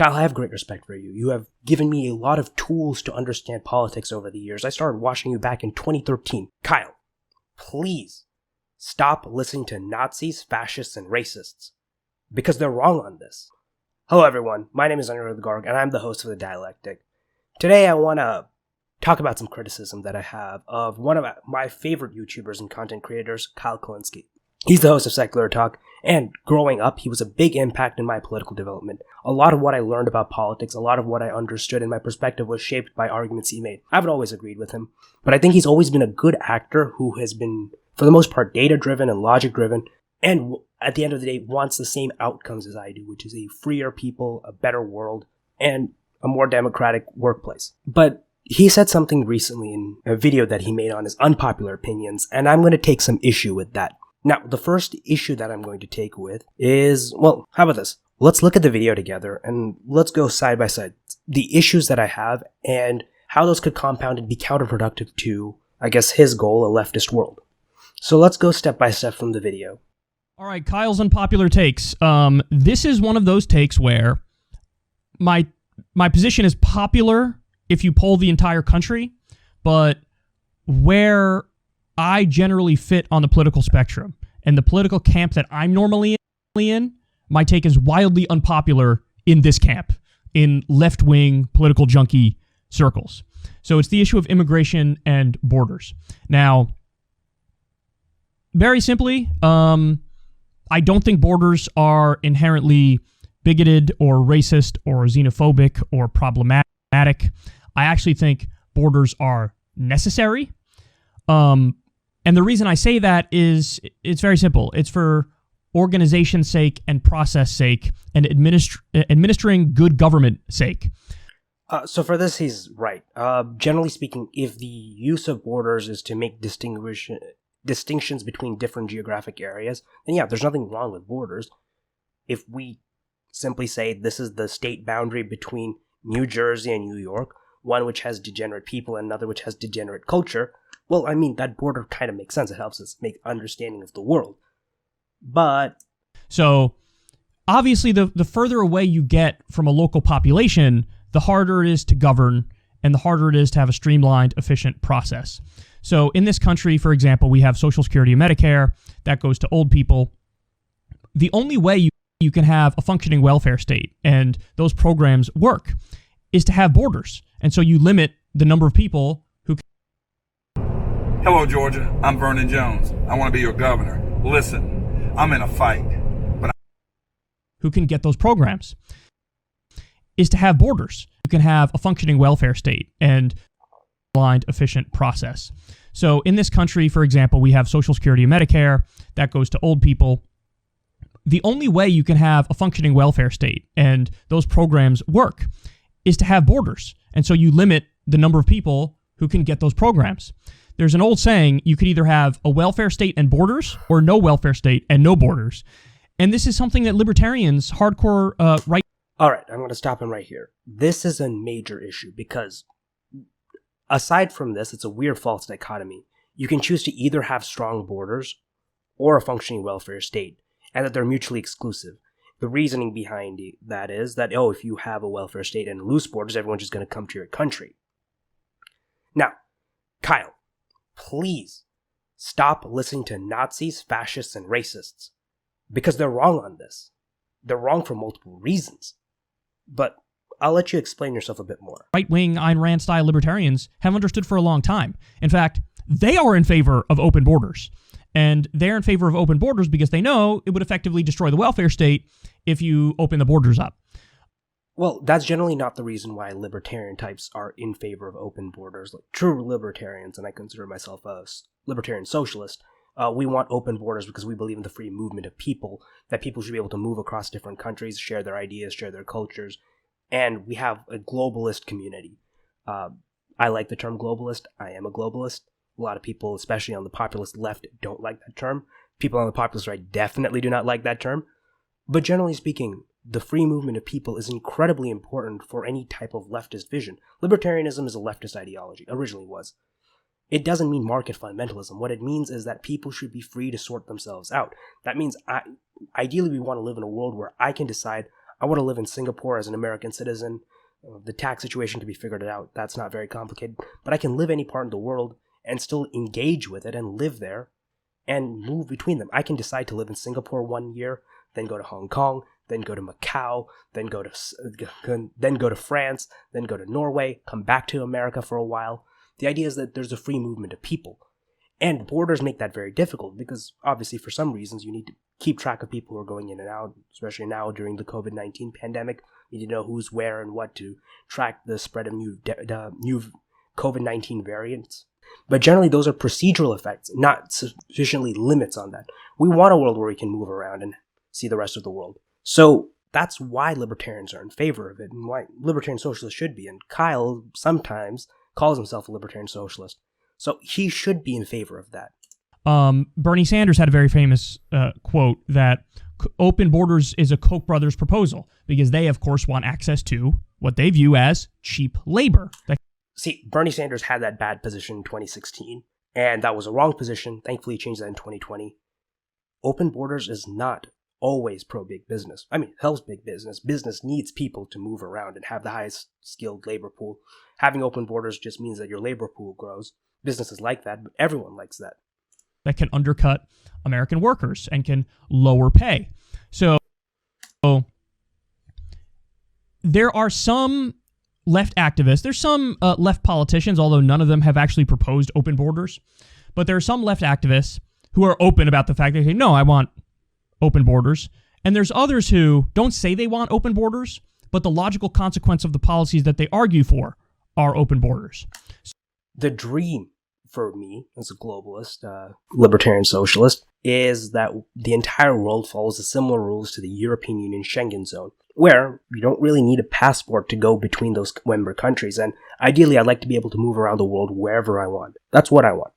Kyle, I have great respect for you. You have given me a lot of tools to understand politics over the years. I started watching you back in 2013. Kyle, please stop listening to Nazis, fascists, and racists, because they're wrong on this. Hello everyone, my name is Anirudh Garg, and I'm the host of the Dialectic. Today I want to talk about some criticism that I have of one of my favorite YouTubers and content creators, Kyle Kulinski. He's the host of Secular Talk, and growing up, he was a big impact in my political development. A lot of what I learned about politics, a lot of what I understood and my perspective was shaped by arguments he made. I haven't always agreed with him, but I think he's always been a good actor who has been, for the most part, data-driven and logic-driven, and at the end of the day, wants the same outcomes as I do, which is a freer people, a better world, and a more democratic workplace. But he said something recently in a video that he made on his unpopular opinions, and I'm going to take some issue with that. Now, the first issue that I'm going to take with is, well, how about this? Let's look at the video together and let's go side by side. The issues that I have and how those could compound and be counterproductive to, I guess, his goal, a leftist world. So let's go step by step from the video. All right, Kyle's unpopular takes. This is one of those takes where my position is popular if you poll the entire country, but where I generally fit on the political spectrum and the political camp that I'm normally in, my take is wildly unpopular in this camp, in left-wing political junkie circles. So it's the issue of immigration and borders. Now, very simply, I don't think borders are inherently bigoted or racist or xenophobic or problematic. I actually think borders are necessary. And the reason I say that is it's very simple. It's for organization's sake and process sake and administering good government sake. So for this, he's right. Generally speaking, if the use of borders is to make distinctions between different geographic areas, then yeah, there's nothing wrong with borders. If we simply say this is the state boundary between New Jersey and New York, one which has degenerate people and another which has degenerate culture, well, I mean, that border kind of makes sense. It helps us make understanding of the world. But so, obviously, the further away you get from a local population, the harder it is to govern and the harder it is to have a streamlined, efficient process. So in this country, for example, we have Social Security and Medicare. That goes to old people. The only way you can have a functioning welfare state and those programs work is to have borders. And so you limit the number of people who can. Hello, Georgia. I'm Vernon Jones. I want to be your governor. Listen, I'm in a fight, but who can get those programs is to have borders. You can have a functioning welfare state and aligned, efficient process. So in this country, for example, we have Social Security and Medicare. That goes to old people. The only way you can have a functioning welfare state and those programs work is to have borders. And so you limit the number of people who can get those programs. There's an old saying, you could either have a welfare state and borders or no welfare state and no borders. And this is something that libertarians, hardcore right... All right, I'm going to stop him right here. This is a major issue because aside from this, it's a weird false dichotomy. You can choose to either have strong borders or a functioning welfare state, and that they're mutually exclusive. The reasoning behind that is that, if you have a welfare state and loose borders, everyone's just going to come to your country. Now, Kyle, please stop listening to Nazis, fascists, and racists, because they're wrong on this. They're wrong for multiple reasons. But I'll let you explain yourself a bit more. Right-wing Ayn Rand-style libertarians have understood for a long time. In fact, they are in favor of open borders. And they're in favor of open borders because they know it would effectively destroy the welfare state if you open the borders up. Well, that's generally not the reason why libertarian types are in favor of open borders. Like true libertarians, and I consider myself a libertarian socialist, we want open borders because we believe in the free movement of people, that people should be able to move across different countries, share their ideas, share their cultures, and we have a globalist community. I like the term globalist. I am a globalist. A lot of people, especially on the populist left, don't like that term. People on the populist right definitely do not like that term. But generally speaking, the free movement of people is incredibly important for any type of leftist vision. Libertarianism is a leftist ideology, originally was. It doesn't mean market fundamentalism. What it means is that people should be free to sort themselves out. That means, ideally, we want to live in a world where I can decide I want to live in Singapore as an American citizen. The tax situation can be figured out. That's not very complicated. But I can live any part of the world and still engage with it and live there and move between them. I can decide to live in Singapore 1 year, then go to Hong Kong, then go to Macau, then go to France, then go to Norway, come back to America for a while. The idea is that there's a free movement of people. And borders make that very difficult because obviously for some reasons you need to keep track of people who are going in and out, especially now during the COVID-19 pandemic. You need to know who's where and what to track the spread of new COVID-19 variants. But generally those are procedural effects, not sufficiently limits on that. We want a world where we can move around and see the rest of the world. So that's why libertarians are in favor of it and why libertarian socialists should be. And Kyle sometimes calls himself a libertarian socialist. So he should be in favor of that. Bernie Sanders had a very famous quote that open borders is a Koch brothers proposal because they, of course, want access to what they view as cheap labor. See, Bernie Sanders had that bad position in 2016, and that was a wrong position. Thankfully, he changed that in 2020. Open borders is not always pro-big business. I mean, hell's big business. Business needs people to move around and have the highest skilled labor pool. Having open borders just means that your labor pool grows. Businesses like that, but everyone likes that. That can undercut American workers and can lower pay. So there are some left activists, there's some left politicians, although none of them have actually proposed open borders, but there are some left activists who are open about the fact that they say, no, I want open borders. And there's others who don't say they want open borders, but the logical consequence of the policies that they argue for are open borders. The dream for me as a globalist, libertarian socialist, is that the entire world follows the similar rules to the European Union Schengen zone, where you don't really need a passport to go between those member countries. And ideally, I'd like to be able to move around the world wherever I want. That's what I want.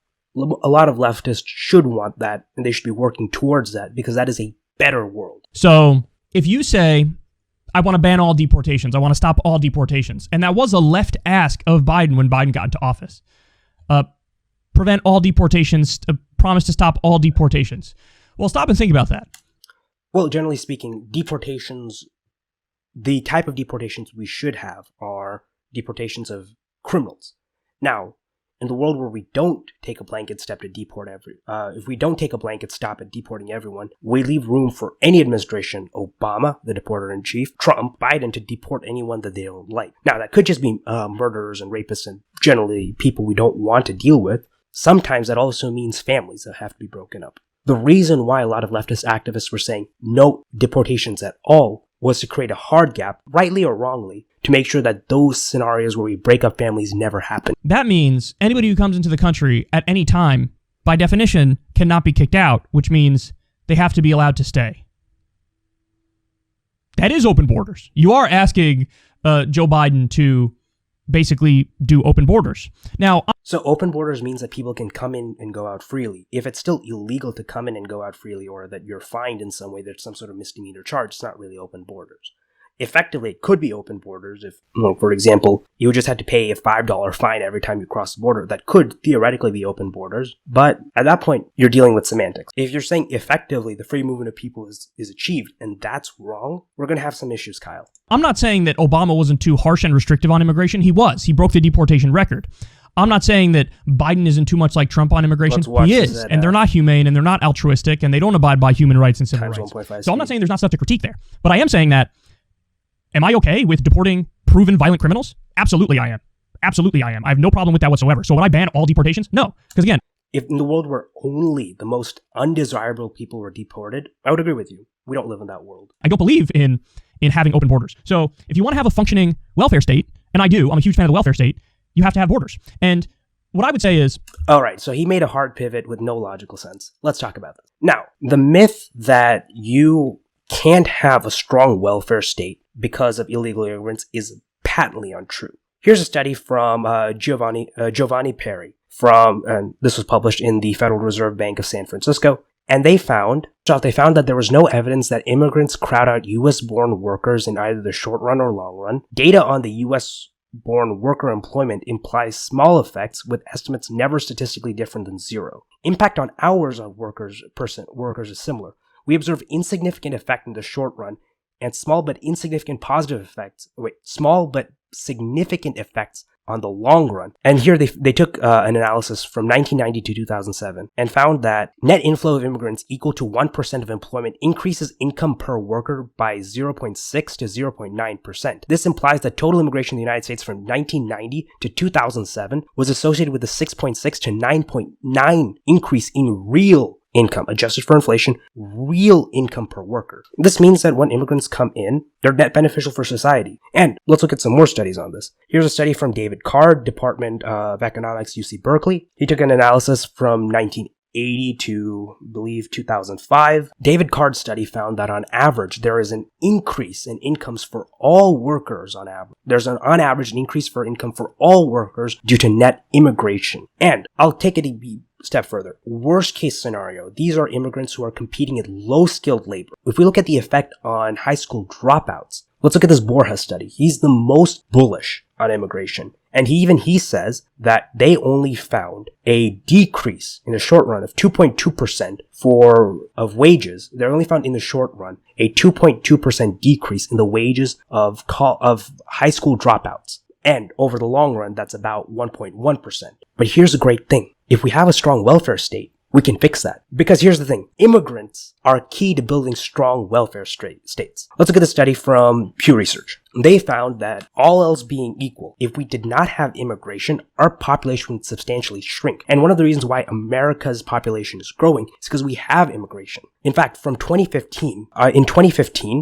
A lot of leftists should want that, and they should be working towards that, because that is a better world. So if you say, I want to ban all deportations, I want to stop all deportations, and that was a left ask of Biden when Biden got into office, prevent all deportations, promise to stop all deportations. Well, stop and think about that. Well, generally speaking, deportations, the type of deportations we should have are deportations of criminals. Now, in the world where we don't take a blanket step to deport if we don't take a blanket stop at deporting everyone, we leave room for any administration, Obama, the deporter-in-chief, Trump, Biden, to deport anyone that they don't like. Now, that could just be murderers and rapists and generally people we don't want to deal with. Sometimes that also means families that have to be broken up. The reason why a lot of leftist activists were saying no deportations at all was to create a hard gap, rightly or wrongly, to make sure that those scenarios where we break up families never happen. That means anybody who comes into the country at any time, by definition, cannot be kicked out, which means they have to be allowed to stay. That is open borders. You are asking Joe Biden to basically do open borders. Now, so open borders means that people can come in and go out freely. If it's still illegal to come in and go out freely, or that you're fined in some way, there's some sort of misdemeanor charge, it's not really open borders. Effectively, it could be open borders if, for example, you would just have to pay a $5 fine every time you cross the border. That could theoretically be open borders, but at that point, you're dealing with semantics. If you're saying effectively the free movement of people is achieved, and that's wrong, we're going to have some issues, Kyle. I'm not saying that Obama wasn't too harsh and restrictive on immigration. He was. He broke the deportation record. I'm not saying that Biden isn't too much like Trump on immigration. He is, and they're not humane, and they're not altruistic, and they don't abide by human rights and civil rights. So I'm not saying there's not stuff to critique there, but I am saying that, am I okay with deporting proven violent criminals? Absolutely I am. Absolutely I am. I have no problem with that whatsoever. So would I ban all deportations? No. Because again, if in the world where only the most undesirable people were deported, I would agree with you. We don't live in that world. I don't believe in having open borders. So if you want to have a functioning welfare state, and I do, I'm a huge fan of the welfare state, you have to have borders. And what I would say is... All right, so he made a hard pivot with no logical sense. Let's talk about this. Now, the myth that you can't have a strong welfare state because of illegal immigrants is patently untrue. Here's a study from Giovanni Perry and this was published in the Federal Reserve Bank of San Francisco, and they found that there was no evidence that immigrants crowd out U.S.-born workers in either the short run or long run. Data on the U.S.-born worker employment implies small effects, with estimates never statistically different than zero. Impact on hours of workers is similar. We observe insignificant effect in the short run and small but significant effects on the long run. And here they took an analysis from 1990 to 2007 and found that net inflow of immigrants equal to 1% of employment increases income per worker by 0.6 to 0.9%. This implies that total immigration in the United States from 1990 to 2007 was associated with a 6.6 to 9.9 increase in real income, adjusted for inflation, real income per worker. This means that when immigrants come in, they're net beneficial for society. And let's look at some more studies on this. Here's a study from David Garg, Department of Economics, UC Berkeley. He took an analysis from 1980 to, I believe, 2005. David Garg's study found that on average, there is an increase in incomes for all workers on average. There's on average an increase for income for all workers due to net immigration. And I'll take it a step further. Worst case scenario, these are immigrants who are competing in low-skilled labor. If we look at the effect on high school dropouts, let's look at this Borja study. He's the most bullish on immigration. And he says that they only found a decrease in the short run of 2.2% of wages. They only found in the short run a 2.2% decrease in the wages of high school dropouts. And over the long run, that's about 1.1%. But here's the great thing. If we have a strong welfare state, we can fix that. Because here's the thing. Immigrants are key to building strong welfare states. Let's look at the study from Pew Research. They found that all else being equal, if we did not have immigration, our population would substantially shrink. And one of the reasons why America's population is growing is because we have immigration. In fact, from 2015,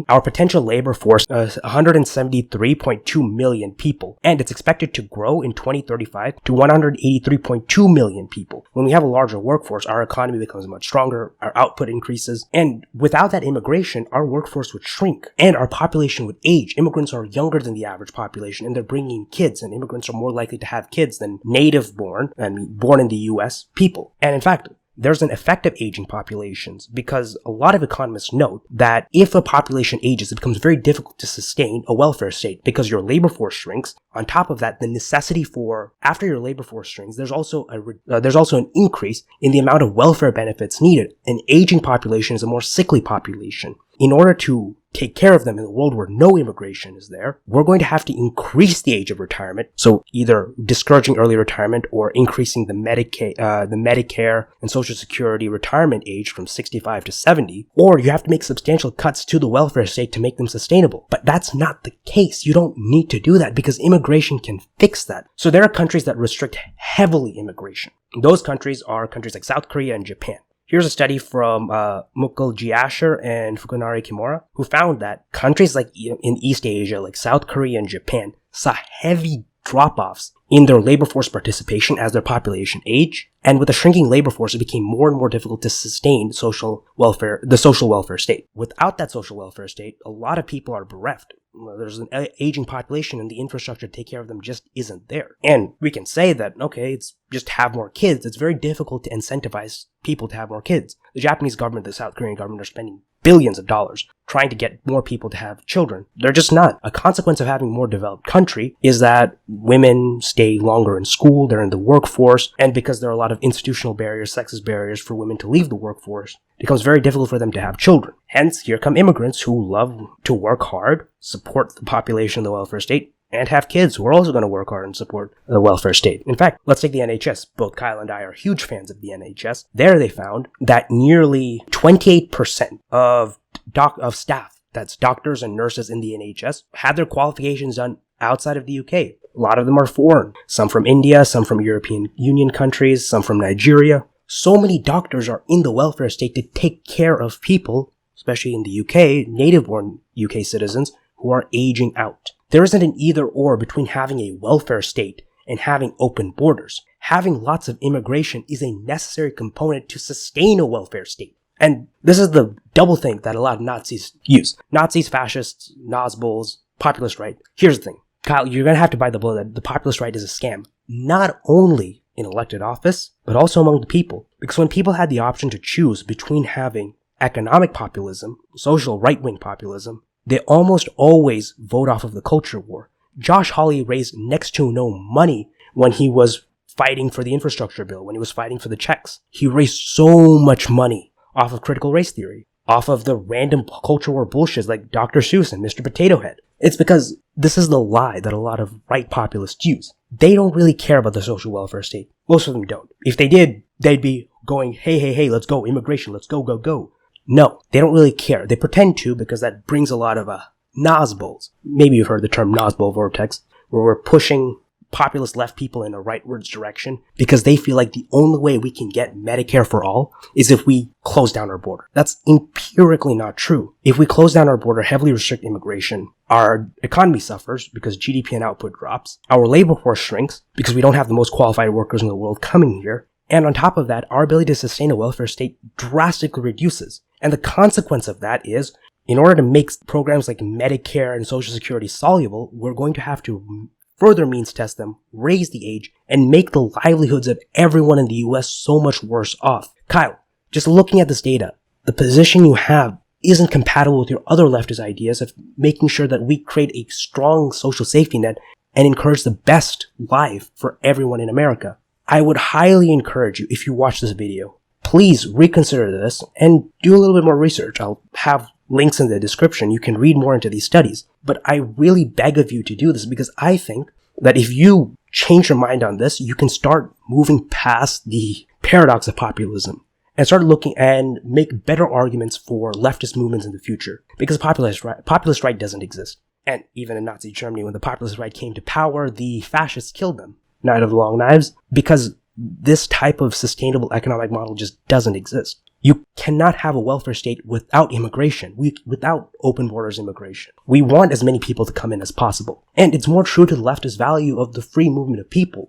our potential labor force is 173.2 million people, and it's expected to grow in 2035 to 183.2 million people. When we have a larger workforce, our economy becomes much stronger, our output increases, and without that immigration, our workforce would shrink, and our population would age. Immigrants are younger than the average population, and they're bringing kids, and immigrants are more likely to have kids than native born and born in the US people. And in fact, there's an effect of aging populations because a lot of economists note that if a population ages, it becomes very difficult to sustain a welfare state because your labor force shrinks. On top of that, the necessity for, after your labor force shrinks, there's also an increase in the amount of welfare benefits needed. An aging population is a more sickly population. In order to take care of them in a world where no immigration is there, we're going to have to increase the age of retirement. So either discouraging early retirement or increasing the Medicare and Social Security retirement age from 65 to 70, or you have to make substantial cuts to the welfare state to make them sustainable. But that's not the case. You don't need to do that because immigration can fix that. So there are countries that restrict heavily immigration. Those countries are countries like South Korea and Japan. Here's a study from Mukul Asher and Fukunari Kimura, who found that countries like in East Asia, like South Korea and Japan, saw heavy drop-offs in their labor force participation as their population aged. And with a shrinking labor force, it became more and more difficult to sustain the social welfare state. Without that social welfare state, a lot of people are bereft. There's an aging population and the infrastructure to take care of them just isn't there. And we can say that, okay, it's just have more kids. It's very difficult to incentivize people to have more kids. The Japanese government, the South Korean government are spending billions of dollars trying to get more people to have children. They're just not. A consequence of having a more developed country is that women stay longer in school, they're in the workforce, and because there are a lot of institutional barriers, sexist barriers for women to leave the workforce, it becomes very difficult for them to have children. Hence, here come immigrants who love to work hard, support the population of the welfare state, and have kids who are also going to work hard and support the welfare state. In fact, let's take the NHS. Both Kyle and I are huge fans of the NHS. There they found that nearly 28% of staff, that's doctors and nurses in the NHS, had their qualifications done outside of the UK. A lot of them are foreign. Some from India, some from European Union countries, some from Nigeria. So many doctors are in the welfare state to take care of people, especially in the UK, native-born UK citizens, who are aging out. There isn't an either-or between having a welfare state and having open borders. Having lots of immigration is a necessary component to sustain a welfare state. And this is the double thing that a lot of Nazis use. Nazis, fascists, Nazbols, populist right. Here's the thing. Kyle, you're going to have to buy the bullet that the populist right is a scam. Not only in elected office, but also among the people. Because when people had the option to choose between having economic populism, social right-wing populism, they almost always vote off of the culture war. Josh Hawley raised next to no money when he was fighting for the infrastructure bill, when he was fighting for the checks. He raised so much money off of critical race theory. off of the random culture war bullshit like Dr. Seuss and Mr. Potato Head. It's because this is the lie that a lot of right populists use. They don't really care about the social welfare state. Most of them don't. If they did, they'd be going, hey, let's go, immigration, let's go, go, go. No, they don't really care. They pretend to because that brings a lot of nosballs. Maybe you've heard the term nosball vortex, where we're pushing populist left people in a rightwards direction because they feel like the only way we can get Medicare for all is if we close down our border. That's empirically not true. If we close down our border, heavily restrict immigration, our economy suffers because GDP and output drops, our labor force shrinks because we don't have the most qualified workers in the world coming here, and on top of that, our ability to sustain a welfare state drastically reduces. And the consequence of that is, in order to make programs like Medicare and Social Security soluble, we're going to have to further means test them, raise the age, and make the livelihoods of everyone in the US so much worse off. Kyle, just looking at this data, the position you have isn't compatible with your other leftist ideas of making sure that we create a strong social safety net and encourage the best life for everyone in America. I would highly encourage you, if you watch this video, please reconsider this and do a little bit more research. I'll have links in the description. You can read more into these studies. But I really beg of you to do this because I think that if you change your mind on this, you can start moving past the paradox of populism and start looking and make better arguments for leftist movements in the future. Because populist right doesn't exist. And even in Nazi Germany, when the populist right came to power, the fascists killed them. Night of the Long Knives, because this type of sustainable economic model just doesn't exist. You cannot have a welfare state without immigration, without open borders immigration. We want as many people to come in as possible. And it's more true to the leftist value of the free movement of people.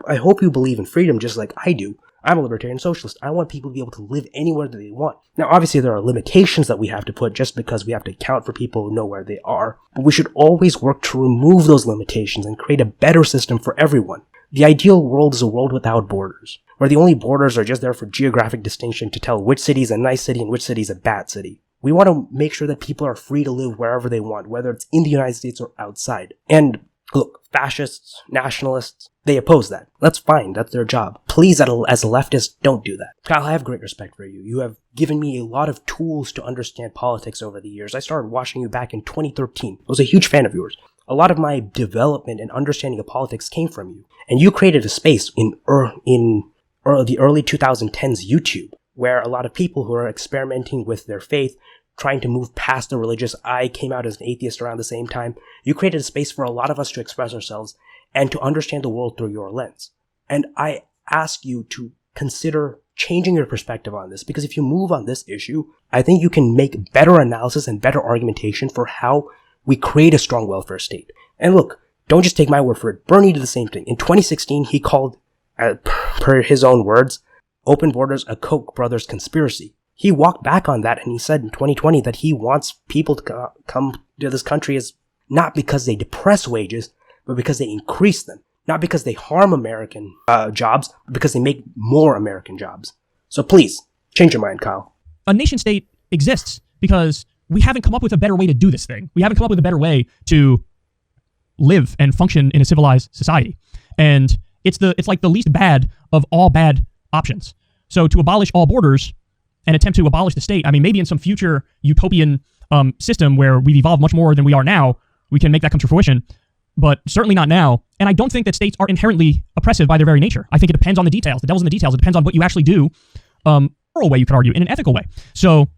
I hope you believe in freedom just like I do. I'm a libertarian socialist. I want people to be able to live anywhere that they want. Now, obviously, there are limitations that we have to put just because we have to account for people who know where they are. But we should always work to remove those limitations and create a better system for everyone. The ideal world is a world without borders, where the only borders are just there for geographic distinction to tell which city is a nice city and which city is a bad city. We want to make sure that people are free to live wherever they want, whether it's in the United States or outside. And look, fascists, nationalists, they oppose that. That's fine. That's their job. Please, as a leftist, don't do that. Kyle, I have great respect for you. You have given me a lot of tools to understand politics over the years. I started watching you back in 2013. I was a huge fan of yours. A lot of my development and understanding of politics came from you. And you created a space in the early 2010s YouTube, where a lot of people who are experimenting with their faith, trying to move past the religious. I came out as an atheist around the same time. You created a space for a lot of us to express ourselves and to understand the world through your lens. And I ask you to consider changing your perspective on this, because if you move on this issue, I think you can make better analysis and better argumentation for how we create a strong welfare state. And look, don't just take my word for it. Bernie did the same thing. In 2016, he called, per his own words, open borders a Koch brothers conspiracy. He walked back on that and he said in 2020 that he wants people to come to this country as not because they depress wages, but because they increase them. Not because they harm American jobs, but because they make more American jobs. So please, change your mind, Kyle. A nation state exists because we haven't come up with a better way to do this thing. We haven't come up with a better way to live and function in a civilized society. And it's like the least bad of all bad options. So to abolish all borders and attempt to abolish the state, I mean, maybe in some future utopian system where we've evolved much more than we are now, we can make that come to fruition, but certainly not now. And I don't think that states are inherently oppressive by their very nature. I think it depends on the details. The devil's in the details. It depends on what you actually do, moral way, you could argue, in an ethical way. So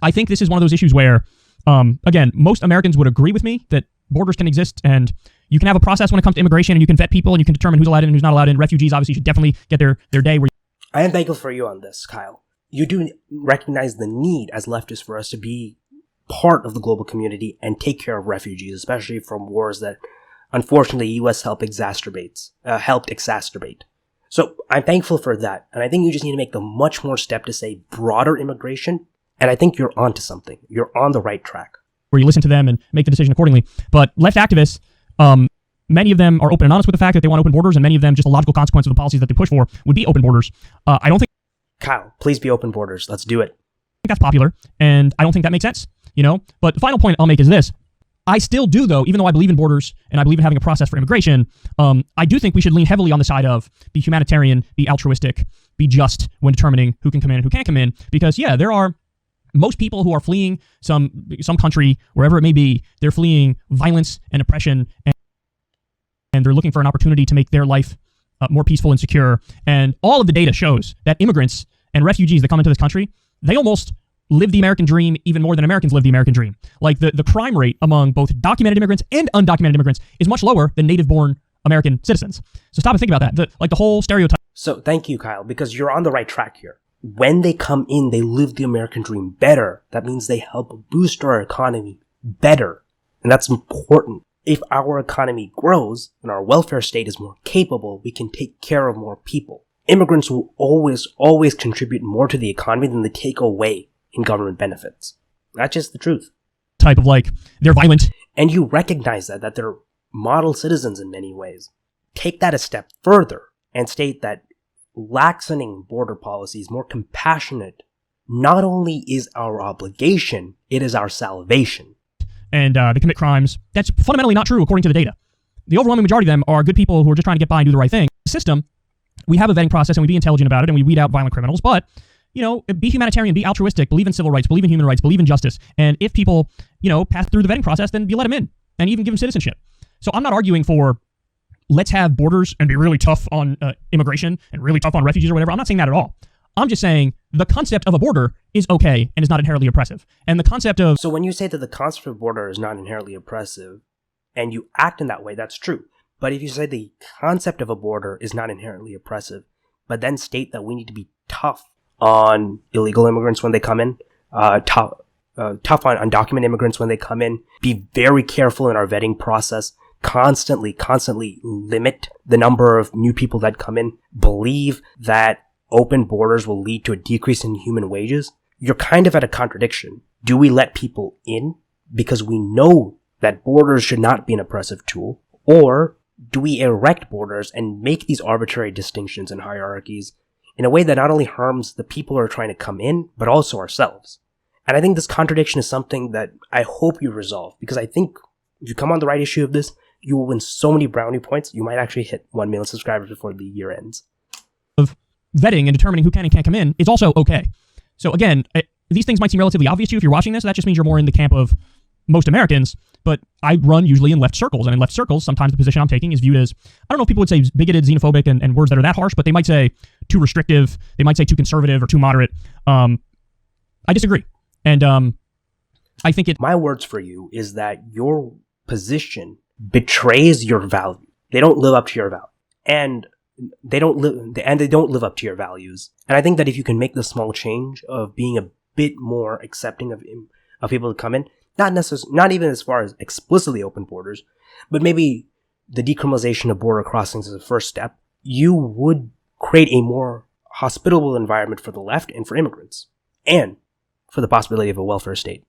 I think this is one of those issues where, again, most Americans would agree with me that borders can exist and you can have a process when it comes to immigration and you can vet people and you can determine who's allowed in and who's not allowed in. Refugees obviously should definitely get their day where I am thankful for you on this, Kyle. You do recognize the need as leftists for us to be part of the global community and take care of refugees, especially from wars that unfortunately U.S. helped exacerbate. So I'm thankful for that. And I think you just need to make the much more step to say broader immigration. And I think you're onto something. You're on the right track. Where you listen to them and make the decision accordingly. But left activists, many of them are open and honest with the fact that they want open borders, and many of them, just a logical consequence of the policies that they push for, would be open borders. I don't think... Kyle, please be open borders. Let's do it. I think that's popular, and I don't think that makes sense, you know? But the final point I'll make is this. I still do, though, even though I believe in borders and I believe in having a process for immigration, I do think we should lean heavily on the side of be humanitarian, be altruistic, be just when determining who can come in and who can't come in. Because, yeah, there are Most people who are fleeing some country, wherever it may be, they're fleeing violence and oppression, and they're looking for an opportunity to make their life more peaceful and secure. And all of the data shows that immigrants and refugees that come into this country, they almost live the American dream even more than Americans live the American dream. Like the crime rate among both documented immigrants and undocumented immigrants is much lower than native-born American citizens. So stop and think about that. The whole stereotype. So thank you, Kyle, because you're on the right track here. When they come in, they live the American dream better. That means they help boost our economy better. And that's important. If our economy grows and our welfare state is more capable, we can take care of more people. Immigrants will always contribute more to the economy than they take away in government benefits. That's just the truth. Type of like, they're violent. And you recognize that they're model citizens in many ways. Take that a step further and state that laxening border policies, more compassionate, not only is our obligation, it is our salvation. And they commit crimes. That's fundamentally not true according to the data. The overwhelming majority of them are good people who are just trying to get by and do the right thing. The system, we have a vetting process and we be intelligent about it and we weed out violent criminals, but, you know, be humanitarian, be altruistic, believe in civil rights, believe in human rights, believe in justice. And if people, you know, pass through the vetting process, then you let them in and even give them citizenship. So I'm not arguing for let's have borders and be really tough on immigration and really tough on refugees or whatever. I'm not saying that at all. I'm just saying the concept of a border is okay and is not inherently oppressive. And the concept of... So when you say that the concept of border is not inherently oppressive and you act in that way, that's true. But if you say the concept of a border is not inherently oppressive, but then state that we need to be tough on illegal immigrants when they come in, tough on undocumented immigrants when they come in, be very careful in our vetting process, constantly limit the number of new people that come in, believe that open borders will lead to a decrease in human wages, you're kind of at a contradiction. Do we let people in because we know that borders should not be an oppressive tool? Or do we erect borders and make these arbitrary distinctions and hierarchies in a way that not only harms the people who are trying to come in, but also ourselves? And I think this contradiction is something that I hope you resolve, because I think if you come on the right issue of this, you will win so many brownie points, you might actually hit 1 million subscribers before the year ends. Of vetting and determining who can and can't come in is also okay. So again, these things might seem relatively obvious to you if you're watching this. That just means you're more in the camp of most Americans, but I run usually in left circles. And in left circles, sometimes the position I'm taking is viewed as, I don't know if people would say bigoted, xenophobic, and words that are that harsh, but they might say too restrictive, they might say too conservative or too moderate. I disagree. And I think My words for you is that your position betrays your value. They don't live up to your value. And they don't live up to your values. And I think that if you can make the small change of being a bit more accepting of people to come in, not even as far as explicitly open borders, but maybe the decriminalization of border crossings is a first step, you would create a more hospitable environment for the left and for immigrants, and for the possibility of a welfare state.